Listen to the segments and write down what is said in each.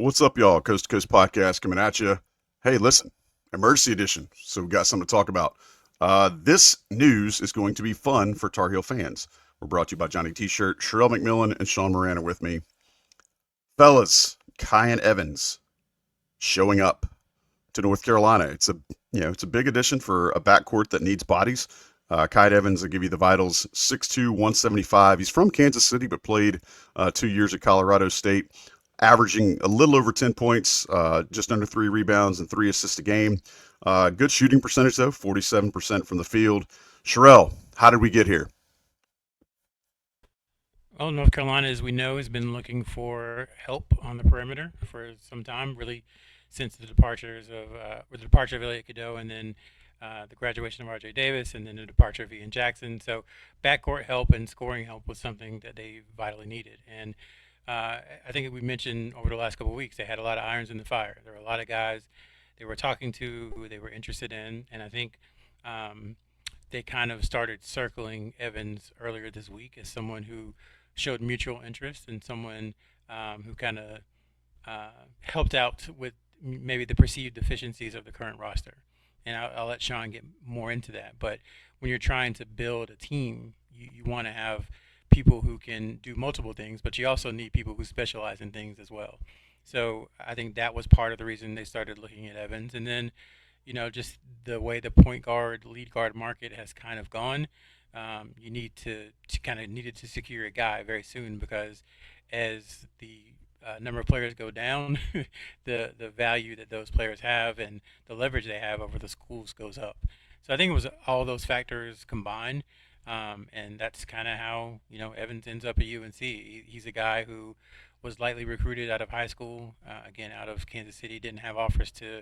What's up, y'all? Coast to Coast Podcast coming at you. Hey, listen, emergency edition. So we got something to talk about. This news is going to be fun for Tar Heel fans. We're brought to you by Johnny T-Shirt. Sherrell McMillan and Sean Moran are with me. Fellas, Kyan Evans showing up to North Carolina. It's a big addition for a backcourt that needs bodies. Kyan Evans will give you the vitals, 6'2", 175. He's from Kansas City, but played 2 years at Colorado State, averaging a little over 10 points, just under 3 rebounds and 3 assists a game. Good shooting percentage, though, 47% from the field. Sherrell, how did we get here? Well, North Carolina, as we know, has been looking for help on the perimeter for some time, really since the departure of Elliot Cadeau, and then the graduation of R.J. Davis, and then the departure of Ian Jackson. So, backcourt help and scoring help was something that they vitally needed. And I think we mentioned over the last couple of weeks, they had a lot of irons in the fire. There were a lot of guys they were talking to who they were interested in, and I think um, they kind of started circling Evans earlier this week as someone who showed mutual interest and someone who kind of helped out with maybe the perceived deficiencies of the current roster. And I'll let Sean get more into that. But when you're trying to build a team, you want to have people who can do multiple things, but you also need people who specialize in things as well. So I think that was part of the reason they started looking at Evans. And then, just the way the point guard, lead guard market has kind of gone, you need to kind of needed to secure a guy very soon because as the number of players go down, the value that those players have and the leverage they have over the schools goes up. So I think it was all those factors combined, and that's kind of how Evans ends up at UNC. He's a guy who was lightly recruited out of high school, again out of Kansas City, didn't have offers to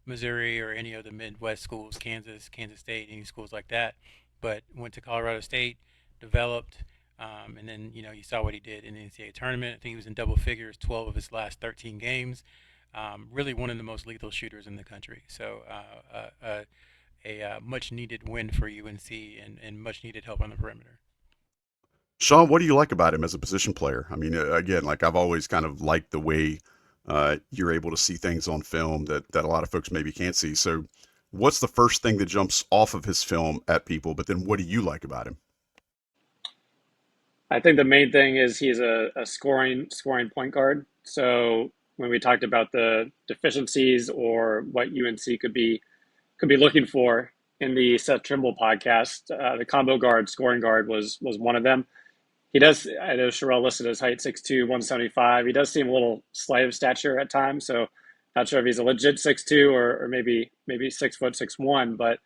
Missouri or any of the Midwest schools, Kansas State, any schools like that, but went to Colorado State, developed, and then you saw what he did in the NCAA tournament. I think he was in double figures 12 of his last 13 games. Really one of the most lethal shooters in the country. So a much needed win for UNC and much needed help on the perimeter. Sean, what do you like about him as a position player? I mean, again, like I've always kind of liked the way you're able to see things on film that a lot of folks maybe can't see. So, what's the first thing that jumps off of his film at people? But then, what do you like about him? I think the main thing is he's a scoring point guard. So when we talked about the deficiencies or what UNC could be looking for in the Seth Trimble podcast, the combo guard, scoring guard was one of them. He does. I know Sherrell listed his height 6'2", 175. He does seem a little slight of stature at times. So not sure if he's a legit 6'2" or maybe 6', 6'1". But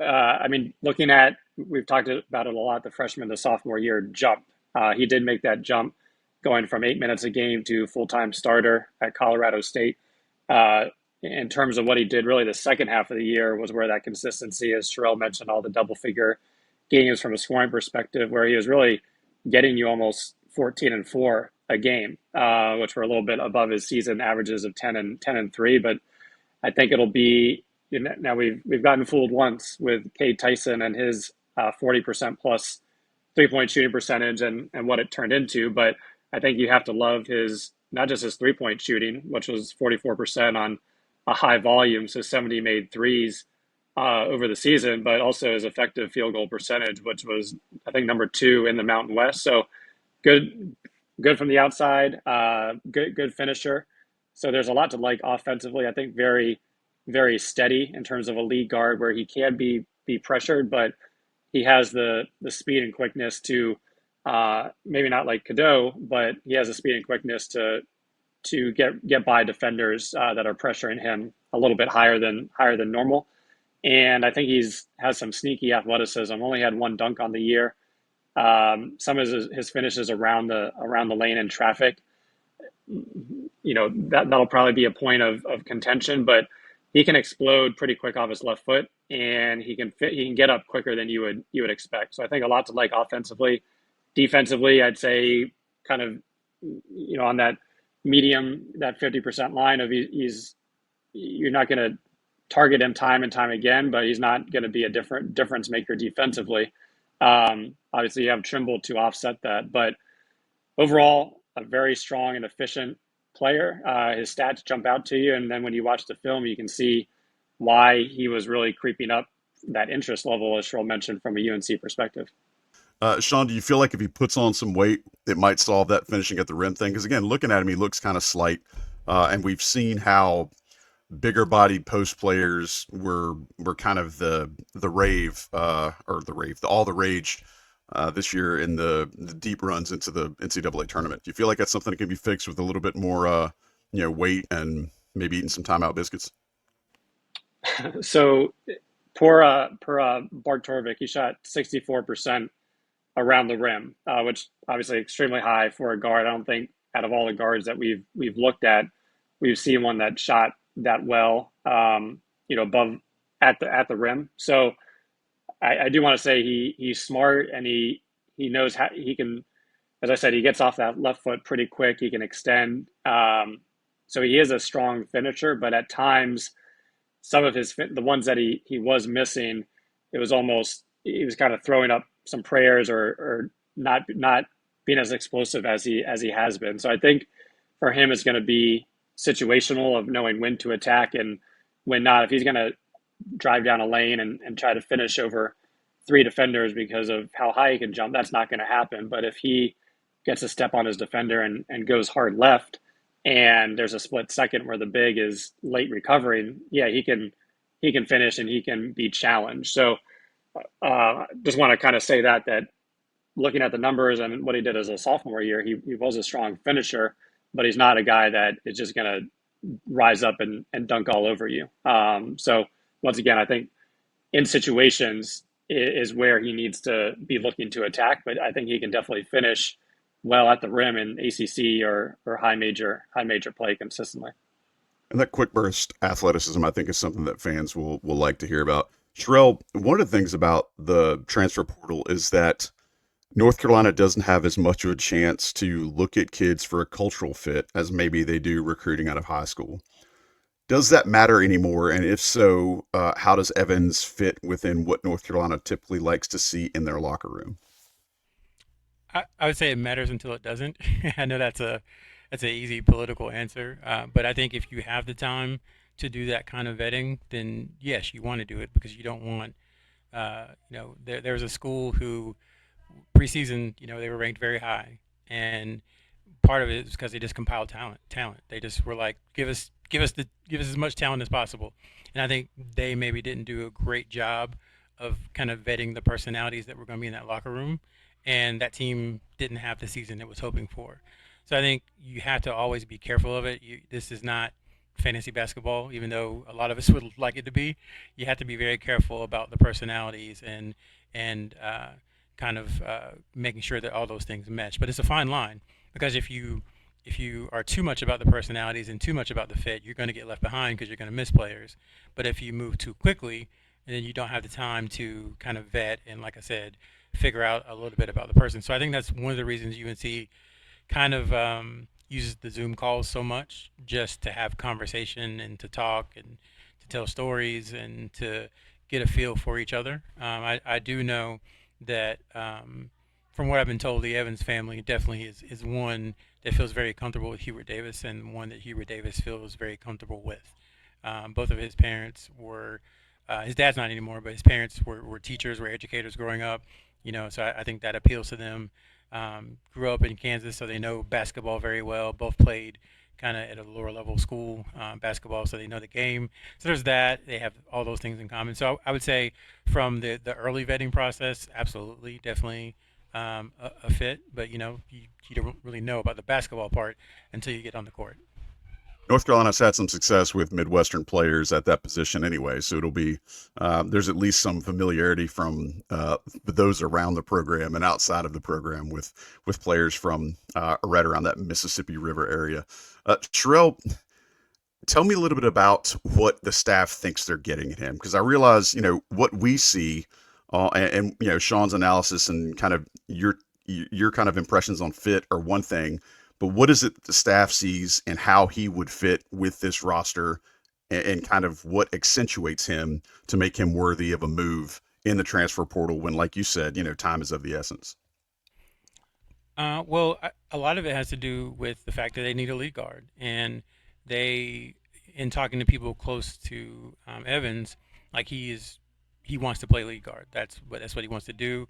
I mean, looking at, we've talked about it a lot, the freshman to sophomore year jump. He did make that jump going from 8 minutes a game to full-time starter at Colorado State. In terms of what he did, really the second half of the year was where that consistency, as Sherrell mentioned, all the double figure games from a scoring perspective, where he was really getting you almost 14 and 4 a game, which were a little bit above his season averages of 10 and 3. But I think it'll be, now we've gotten fooled once with Cade Tyson and his 40% plus 3-point shooting percentage and what it turned into. But I think you have to love his, not just his 3-point shooting, which was 44% on a high volume, so 70 made threes over the season, but also his effective field goal percentage, which was, I think, number 2 in the Mountain West. So good from the outside, good finisher. So there's a lot to like offensively. I think very, very steady in terms of a lead guard where he can be pressured, but he has the speed and quickness to maybe not like Cadeau, but he has the speed and quickness to get by defenders that are pressuring him a little bit higher than normal. And I think has some sneaky athleticism. Only had one dunk on the year. Some of his finishes around the lane in traffic, that'll probably be a point of contention, but he can explode pretty quick off his left foot, and he can get up quicker than you would expect. So I think a lot to like offensively. Defensively, I'd say kind of on that medium, that 50% line of you're not going to target him time and time again, but he's not going to be a difference maker defensively. Obviously, you have Trimble to offset that, but overall, a very strong and efficient player. His stats jump out to you, and then when you watch the film, you can see why he was really creeping up that interest level, as Sherrell mentioned, from a UNC perspective. Sean, do you feel like if he puts on some weight, it might solve that finishing at the rim thing? Because again, looking at him, he looks kind of slight, and we've seen how bigger bodied post players were kind of the rave or the rave, all the rage this year in the deep runs into the NCAA tournament. Do you feel like that's something that can be fixed with a little bit more weight and maybe eating some timeout biscuits? So per Bart Torvik, he shot 64% around the rim, which obviously extremely high for a guard. I don't think out of all the guards that we've looked at, we've seen one that shot that well, above at the rim. So I do want to say he's smart, and he knows how he can. As I said, he gets off that left foot pretty quick. He can extend. So he is a strong finisher, but at times, some of the ones that he was missing, it was almost he was kind of throwing up some prayers or not being as explosive as he has been. So I think for him, it's going to be situational of knowing when to attack and when not. If he's going to drive down a lane and try to finish over 3 defenders because of how high he can jump, that's not going to happen. But if he gets a step on his defender and goes hard left, and there's a split second where the big is late recovering, yeah, he can finish and he can be challenged. So just want to kind of say that looking at the numbers and what he did as a sophomore year, he was a strong finisher, but he's not a guy that is just going to rise up and dunk all over you. So once again, I think in situations is where he needs to be looking to attack, but I think he can definitely finish well at the rim in ACC or high major play consistently. And that quick burst athleticism, I think, is something that fans will like to hear about. Sherrell, one of the things about the transfer portal is that North Carolina doesn't have as much of a chance to look at kids for a cultural fit as maybe they do recruiting out of high school. Does that matter anymore? And if so, how does Evans fit within what North Carolina typically likes to see in their locker room? I would say it matters until it doesn't. I know that's an easy political answer, but I think if you have the time to do that kind of vetting, then yes, you want to do it because you don't want, there was a school who preseason, they were ranked very high, and part of it is because they just compiled talent. They just were like, give us as much talent as possible, and I think they maybe didn't do a great job of kind of vetting the personalities that were going to be in that locker room, and that team didn't have the season it was hoping for. So I think you have to always be careful of it. This is not fantasy basketball, even though a lot of us would like it to be. You have to be very careful about the personalities and kind of making sure that all those things mesh. But it's a fine line because if you are too much about the personalities and too much about the fit, you're going to get left behind because you're going to miss players. But if you move too quickly, and then you don't have the time to kind of vet and, like I said, figure out a little bit about the person. So I think that's one of the reasons UNC kind of uses the Zoom calls so much, just to have conversation and to talk and to tell stories and to get a feel for each other. I do know that from what I've been told, the Evans family definitely is one that feels very comfortable with Hubert Davis and one that Hubert Davis feels very comfortable with. Both of his parents were, his dad's not anymore, but his parents were teachers, were educators growing up. So I think that appeals to them. Grew up in Kansas, so they know basketball very well. Both played kind of at a lower level school basketball, so they know the game. So there's that. They have all those things in common. So I would say from the early vetting process, absolutely, definitely a fit. But you don't really know about the basketball part until you get on the court. North Carolina's had some success with Midwestern players at that position anyway, so it'll be there's at least some familiarity from those around the program and outside of the program with players from right around that Mississippi River area. Sherrell, tell me a little bit about what the staff thinks they're getting at him, because I realize what we see and Sean's analysis and kind of your kind of impressions on fit are one thing. But what is it the staff sees and how he would fit with this roster and kind of what accentuates him to make him worthy of a move in the transfer portal when, like you said, time is of the essence? A lot of it has to do with the fact that they need a lead guard, and they, in talking to people close to Evans, like he wants to play lead guard. That's what he wants to do.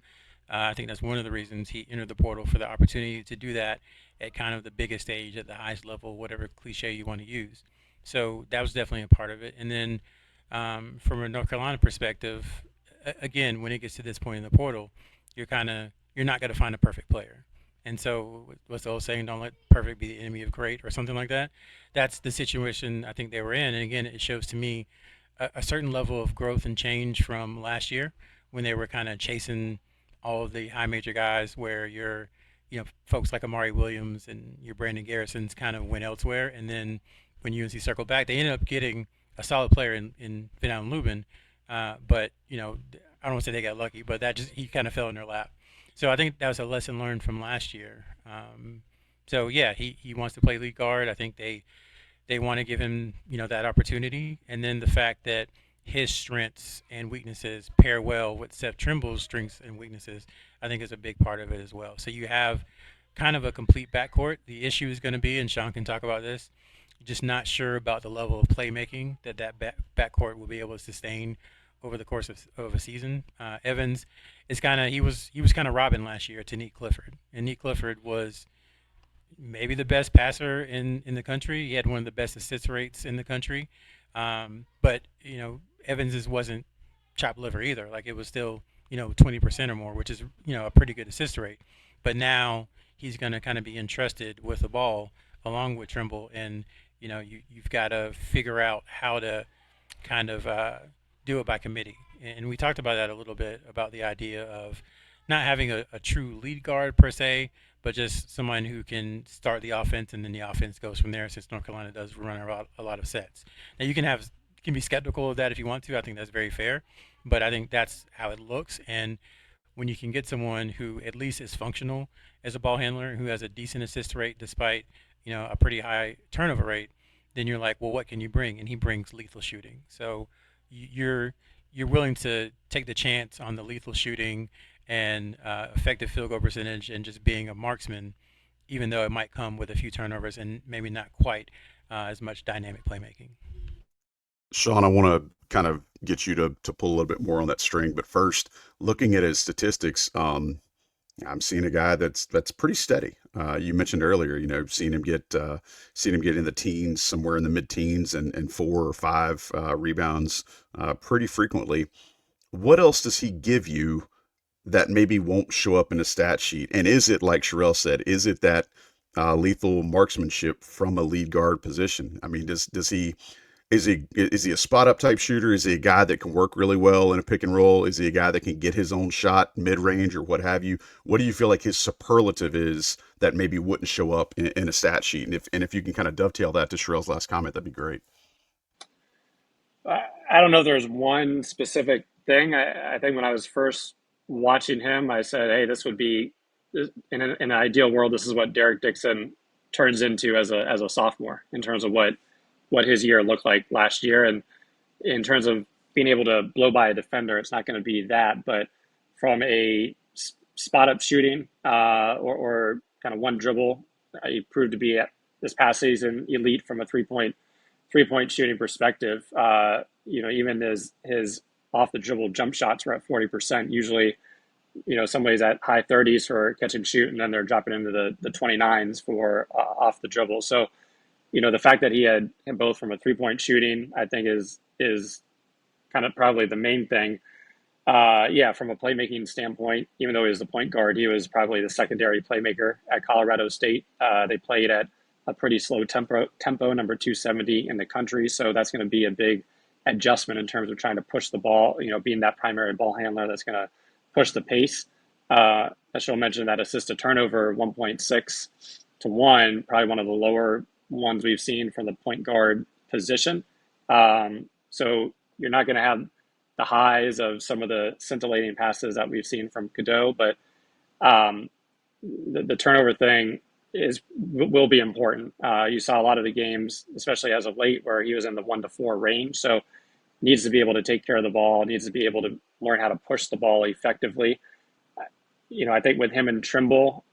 I think that's one of the reasons he entered the portal, for the opportunity to do that at kind of the biggest stage, at the highest level, whatever cliche you want to use. So that was definitely a part of it. And then from a North Carolina perspective, again, when it gets to this point in the portal, you're not going to find a perfect player. And so, what's the old saying? Don't let perfect be the enemy of great, or something like that. That's the situation I think they were in. And again, it shows to me a certain level of growth and change from last year, when they were kind of chasing all of the high major guys, where folks like Amari Williams and your Brandon Garrisons kind of went elsewhere. And then when UNC circled back, they ended up getting a solid player in Van Allen Lubin. But I don't want to say they got lucky, but he kind of fell in their lap. So I think that was a lesson learned from last year. So yeah, he wants to play lead guard. I think they want to give him that opportunity, and then the fact that his strengths and weaknesses pair well with Seth Trimble's strengths and weaknesses, I think is a big part of it as well. So you have kind of a complete backcourt. The issue is going to be, and Sean can talk about this, just not sure about the level of playmaking that backcourt will be able to sustain over the course of a season. Evans is he was kind of Robin last year to Nick Clifford, and Nick Clifford was maybe the best passer in the country. He had one of the best assist rates in the country. But Evans's wasn't chopped liver either. Like, it was still 20% or more, which is a pretty good assist rate. But now he's going to kind of be entrusted with the ball along with Trimble, and you've got to figure out how to kind of do it by committee. And we talked about that a little bit, about the idea of not having a true lead guard per se, but just someone who can start the offense, and then the offense goes from there, since North Carolina does run a lot of sets. Now, you can be skeptical of that if you want to. I think that's very fair, but I think that's how it looks. And when you can get someone who at least is functional as a ball handler, who has a decent assist rate despite a pretty high turnover rate, then you're like, well, what can you bring? And he brings lethal shooting. So you're willing to take the chance on the lethal shooting and effective field goal percentage, and just being a marksman, even though it might come with a few turnovers and maybe not quite as much dynamic playmaking. Sean, I want to kind of get you to pull a little bit more on that string, but first, looking at his statistics, I'm seeing a guy that's pretty steady. You mentioned earlier, seeing him get in the teens, somewhere in the mid-teens, and 4 or 5 rebounds pretty frequently. What else does he give you that maybe won't show up in a stat sheet? And is it, like Sherrell said, is it that lethal marksmanship from a lead guard position? I mean, does he is he a spot up type shooter? Is he a guy that can work really well in a pick and roll? Is he a guy that can get his own shot mid range or what have you? What do you feel like his superlative is that maybe wouldn't show up in a stat sheet? And if you can kind of dovetail that to Sherrell's last comment, that'd be great. I don't know if there's one specific thing. I think when I was first watching him, I said, hey, this would be, in an ideal world, this is what Derek Dixon turns into as a sophomore, in terms of what his year looked like last year. And in terms of being able to blow by a defender, it's not going to be that. But from a spot up shooting or kind of one dribble, he proved to be, this past season, elite from a three point shooting perspective. Even his off the dribble jump shots were at 40%. Usually, somebody's at high 30s for catch and shoot, and then they're dropping into the 29s for off the dribble. So, the fact that he had both from a 3-point shooting, I think is kind of probably the main thing. From a playmaking standpoint, even though he was the point guard, he was probably the secondary playmaker at Colorado State. They played at a pretty slow tempo, number 270 in the country. So that's going to be a big adjustment in terms of trying to push the ball, being that primary ball handler that's going to push the pace. As she'll mention, that assist to turnover 1.6 to 1, probably one of the lower ones we've seen from the point guard position. So you're not going to have the highs of some of the scintillating passes that we've seen from Cadeau, but the turnover thing will be important. You saw a lot of the games, especially as of late, where he was in the 1 to 4 range. So needs to be able to take care of the ball, needs to be able to learn how to push the ball effectively. I think with him and Trimble,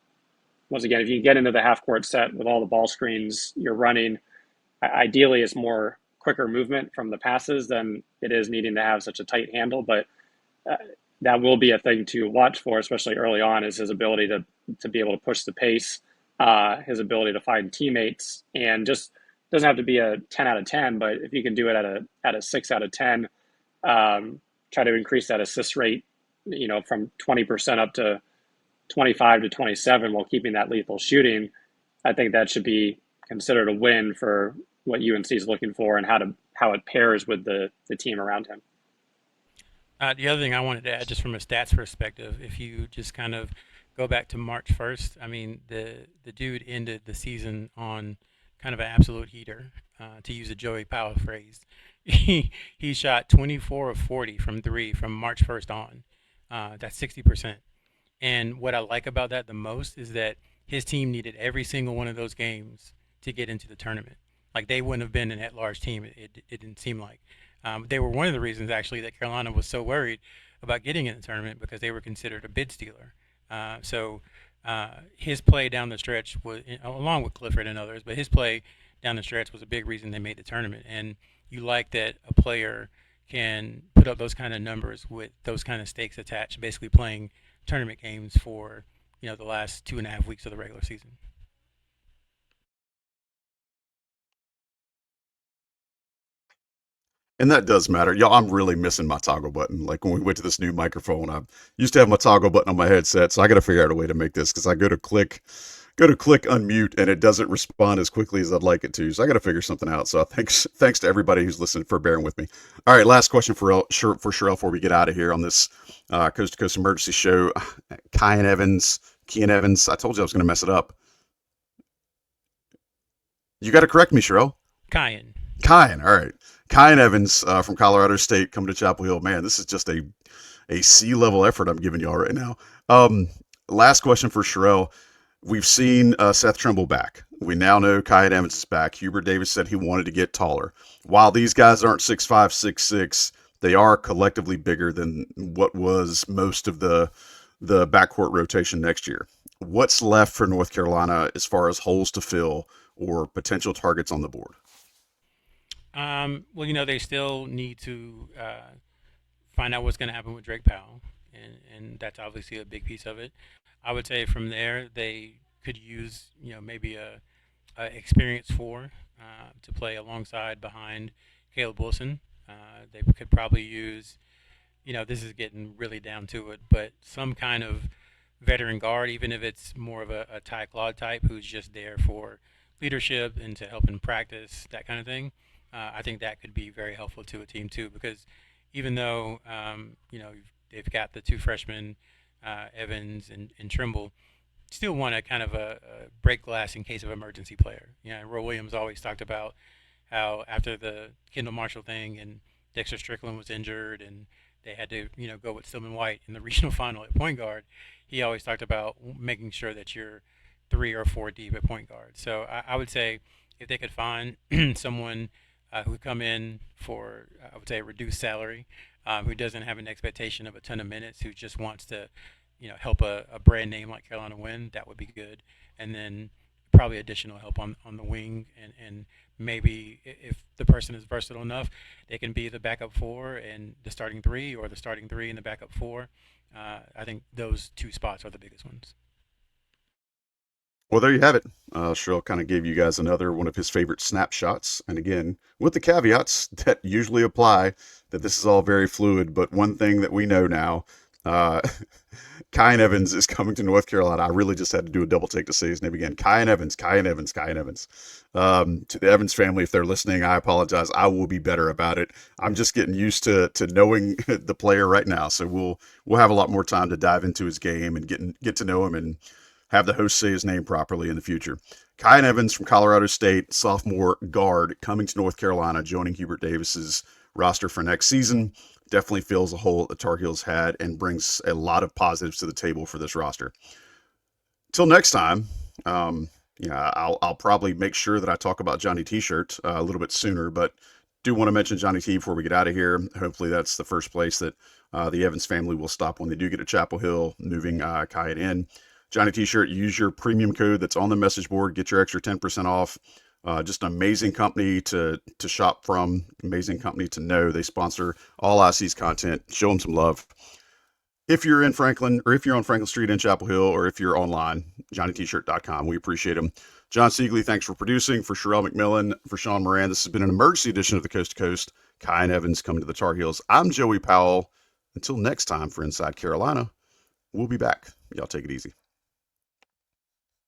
once again, if you get into the half court set with all the ball screens you're running, ideally it's more quicker movement from the passes than it is needing to have such a tight handle. But uh, that will be a thing to watch for, especially early on, is his ability to be able to push the pace, his ability to find teammates, and just doesn't have to be a 10 out of 10, but if you can do it at a 6 out of 10, try to increase that assist rate, from 20% up to 25 to 27 while keeping that lethal shooting. I think that should be considered a win for what UNC is looking for and how it pairs with the team around him. The other thing I wanted to add, just from a stats perspective, if you just kind of go back to March 1st, I mean, the dude ended the season on kind of an absolute heater, to use a Joey Powell phrase. He shot 24 of 40 from three from March 1st on. That's 60%. And what I like about that the most is that his team needed every single one of those games to get into the tournament. Like, they wouldn't have been an at-large team. It didn't seem like. They were one of the reasons, actually, that Carolina was so worried about getting in the tournament, because they were considered a bid stealer. His play down the stretch was, along with Clifford and others, but his play down the stretch was a big reason they made the tournament. And you like that a player can put up those kind of numbers with those kind of stakes attached, basically playing tournament games for the last 2.5 weeks of the regular season. And that does matter. Y'all, I'm really missing my toggle button. Like, when we went to this new microphone, I used to have my toggle button on my headset, so I got to figure out a way to make this, because I go to click unmute and it doesn't respond as quickly as I'd like it to. So I got to figure something out. So thanks to everybody who's listening for bearing with me. All right, last question for Sherrell before we get out of here on this Coast to Coast emergency show. Kyan Evans. I told you I was going to mess it up. You got to correct me, Sherrell. Kyan. All right. Kyan Evans from Colorado State coming to Chapel Hill. Man, this is just a C-level effort I'm giving y'all right now. Last question for Sherrell. We've seen Seth Trimble back. We now know Kyan Evans is back. Hubert Davis said he wanted to get taller. While these guys aren't 6'5", 6'6", they are collectively bigger than what was most of the backcourt rotation next year. What's left for North Carolina as far as holes to fill or potential targets on the board? Well, they still need to find out what's going to happen with Drake Powell, and that's obviously a big piece of it. I would say from there they could use, maybe a experienced four to play alongside behind Caleb Wilson. They could probably use, this is getting really down to it, but some kind of veteran guard, even if it's more of a Ty Claude type who's just there for leadership and to help in practice, that kind of thing. I think that could be very helpful to a team too, because even though they've got the two freshmen, Evans and Trimble, still want a kind of a break glass in case of emergency player. Roy Williams always talked about how after the Kendall Marshall thing and Dexter Strickland was injured and they had to go with Stillman White in the regional final at point guard, he always talked about making sure that you're 3 or 4 deep at point guard. So I would say if they could find someone who would come in for, I would say, a reduced salary, who doesn't have an expectation of a ton of minutes, who just wants to, help a brand name like Carolina win, that would be good. And then probably additional help on the wing, and maybe if the person is versatile enough, they can be the backup four and the starting three, or the starting three and the backup four. I think those two spots are the biggest ones. Well, there you have it. Sherrell kind of gave you guys another one of his favorite snapshots. And again, with the caveats that usually apply, that this is all very fluid. But one thing that we know now, Kyan Evans is coming to North Carolina. I really just had to do a double take to say his name again. Kyan Evans. To the Evans family, if they're listening, I apologize. I will be better about it. I'm just getting used to knowing the player right now. So we'll have a lot more time to dive into his game and get to know him and have the host say his name properly in the future. Kyan Evans from Colorado State, sophomore guard, coming to North Carolina, joining Hubert Davis's roster for next season. Definitely fills a hole that the Tar Heels had and brings a lot of positives to the table for this roster. Till next time, I'll probably make sure that I talk about Johnny T-shirt a little bit sooner, but do want to mention Johnny T before we get out of here. Hopefully that's the first place that the Evans family will stop when they do get to Chapel Hill, moving Kyan in. Johnny T-shirt, use your premium code that's on the message board. Get your extra 10% off. Just an amazing company to shop from, amazing company to know. They sponsor all IC's content. Show them some love. If you're in Franklin, or if you're on Franklin Street in Chapel Hill, or if you're online, johnnytshirt.com. We appreciate them. John Siegley, thanks for producing. For Sherrell McMillan, for Sean Moran, this has been an emergency edition of the Coast to Coast. Kyan Evans coming to the Tar Heels. I'm Joey Powell. Until next time for Inside Carolina, we'll be back. Y'all take it easy.